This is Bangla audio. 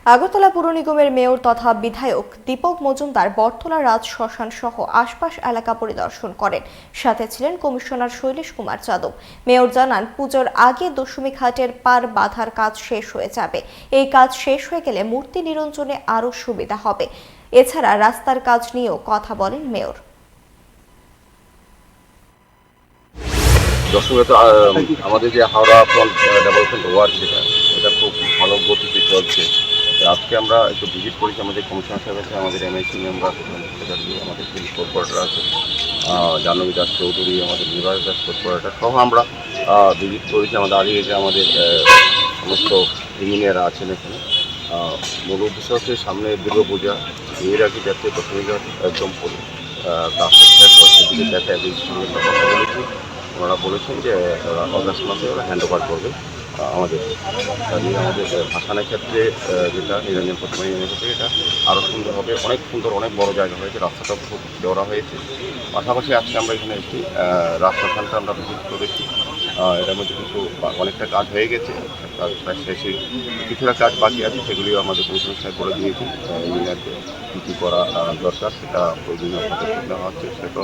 আগরতলা পুর নিগমের মেয়র তথা বিধায়ক দীপক মজুমদার বটতলা রাজ শ্মশান সহ আশপাশ এলাকা পরিদর্শন করেন। সাথে ছিলেন কমিশনার শৈলেশ কুমার যাদব। মেয়র জানান, পুজোর আগে দশমী ঘাটের পার বাঁধার কাজ শেষ হয়ে যাবে। এই কাজ শেষ হয়ে গেলে মূর্তি নিরঞ্জনে আরও সুবিধা হবে। এছাড়া রাস্তার কাজ নিয়েও কথা বলেন মেয়র। দশমী তো আমাদের যে হাওড়া ফ্রন্ট ডেভেলপমেন্ট ওয়ার্ক এটা খুব ভালো গতিতে চলছে। আজকে আমরা একটু ভিজিট করেছি আমাদের কমিশনার সাহেব আছে, আমাদের এমএসি মেম্বার, আমাদের পুলিশ কর্পোরেটর আছে, জাহ্নবী দাস চৌধুরী, আমাদের নিবাস দাস কর্পোরেটর সহ আমরা ভিজিট করেছি। আমাদের আগে যে আমাদের সমস্ত ইঞ্জিনিয়াররা আছেন এখানে। মূল উদ্দেশ্য হচ্ছে সামনে দুর্গাপূজা, এর আগে যাতে দশমী ঘাট একদম কাজটা শেষ হয় সেদিকে দেখা সঙ্গে কথা বলেছি। ওনারা বলেছেন যে ওরা অগাস্ট মাসে ওরা হ্যান্ড ওভার করবে আমাদের। নিয়ে আমাদের ভাসানের ক্ষেত্রে যেটা নিরঞ্জন প্রতিমা ক্ষেত্রে এটা আরও সুন্দর হবে, অনেক সুন্দর, অনেক বড় জায়গা হয়েছে, রাস্তাটাও খুব চওড়া হয়েছে। পাশাপাশি আজকে আমরা এখানে একটি রাস্তাখানটা আমরা ভিজিট করেছি। এটার মধ্যে কিন্তু অনেকটা কাজ হয়ে গেছে, কাজ প্রায় শেষে, কিছুটা কাজ বাকি আছে, সেগুলিও আমাদের কমিশনার সাহেব করে দিয়েছি। ইঞ্জিনিয়ারকে কী কী করা দরকার সেটা প্রয়োজনীয় পদক্ষেপ নেওয়া হচ্ছে, সেটাও